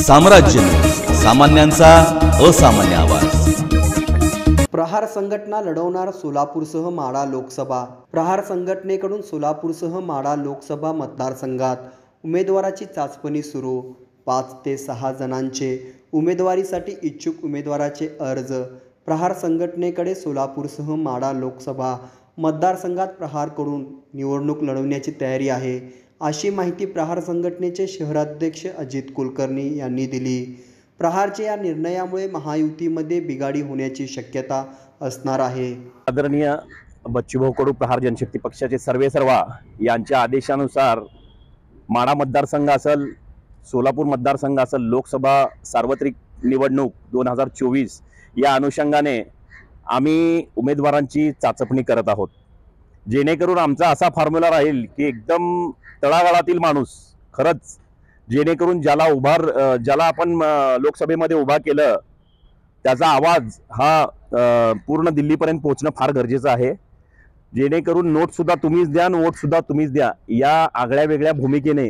साम्राज्य न्यूज, सामान्यांचा असामान्य आवाज। प्रहार संघटना लढवणार सोलापूरसह माढा लोकसभा। प्रहार संघटनेकडून सोलापूरसह माढा लोकसभा मतदारसंघात उमेदवाराची चाचपणी सुरू। 5 ते 6 जणांचे उमेदवारीसाठी इच्छुक उमेदवाराचे अर्ज। प्रहार संघटनेकडे सोलापूरसह माढा लोकसभा मतदारसंघात प्रहारकडून निवडणूक लढवण्याची तयारी आहे, अशी माहिती प्रहार संघटनेचे शहराध्यक्ष अजित कुलकर्णी यांनी दिली। प्रहारच्या या निर्णयामुळे महायुतीमध्ये बिघाडी होण्याची शक्यता असणार आहे। आदरणीय बच्चूभाऊ कडू प्रहार जनशक्ती पक्षाचे सर्वेसर्वा यांच्या आदेशानुसार माढा मतदारसंघ असेल, सोलापूर मतदारसंघ असेल, लोकसभा सार्वत्रिक निवडणूक 2024 या अनुषंगाने आम्ही उमेदवारांची चाचपणी करत आहोत, जेणेकरून आमचा असा फॉर्म्युला राहील की एकदम तळागाळातील माणूस, खरंच जेणेकरून ज्याला आपण लोकसभेमध्ये उभा केलं त्याचा आवाज हा पूर्ण दिल्लीपर्यंत पोहोचणं फार गरजेचं आहे, जेणेकरून नोट सुद्धा तुम्हीच द्या, वोट सुद्धा तुम्हीच द्या या आगळ्या वेगळ्या भूमिकेने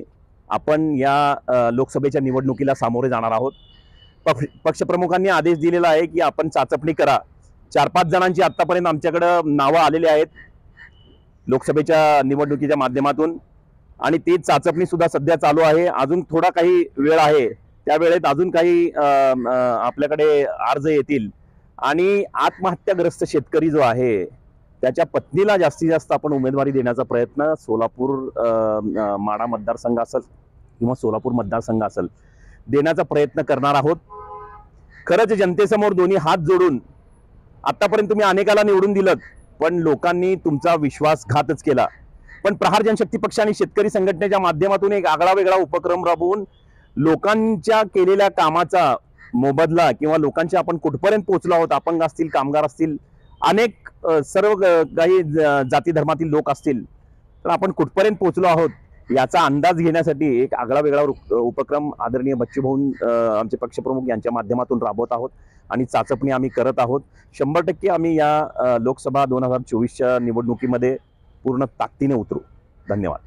आपण या लोकसभेच्या निवडणुकीला सामोरे जाणार आहोत। पक्षप्रमुखांनी आदेश दिलेला आहे की आपण चाचपणी करा। 4-5 जणांची आतापर्यंत आमच्याकडे नावं आलेली आहेत लोकसभेच्या निवडणुकीच्या माध्यमातून, आणि ती चाचपणी सुद्धा सध्या चालू आहे। अजून थोडा काही वेळ आहे, त्या वेळेत अजून काही आपल्याकडे अर्ज येतील, आणि आत्महत्याग्रस्त शेतकरी जो आहे त्याच्या पत्नीला जास्तीत जास्त आपण उमेदवारी देण्याचा प्रयत्न सोलापूर माढा मतदारसंघ असेल किंवा सोलापूर मतदारसंघ असेल देण्याचा प्रयत्न करणार आहोत। खरंच जनतेसमोर दोन्ही हात जोडून आतापर्यंत तुम्ही अनेकाला निवडून दिलं, पण लोकांनी तुमचा विश्वासघातच केला। पण प्रहार जनशक्ती पक्ष आणि शेतकरी संघटनेच्या माध्यमातून एक आगळा वेगळा उपक्रम राबवून लोकांच्या केलेल्या कामाचा मोबदला किंवा लोकांच्या आपण कुठपर्यंत पोहोचलो आहोत, अपंग असतील, कामगार असतील, अनेक सर्व काही जाती धर्मातील लोक असतील, तर आपण कुठपर्यंत पोहोचलो आहोत याचा अंदाज घेण्यासाठी एक आगळा वेगळा उपक्रम आदरणीय बच्चूभाऊ आमचे पक्षप्रमुख यांच्या माध्यमातून राबवत आहोत, आणि चाचपणी आम्ही करत आहोत। 100% आम्ही या लोकसभा 2024च्या निवडणुकीमध्ये पूर्ण ताकदीने उतरू। धन्यवाद।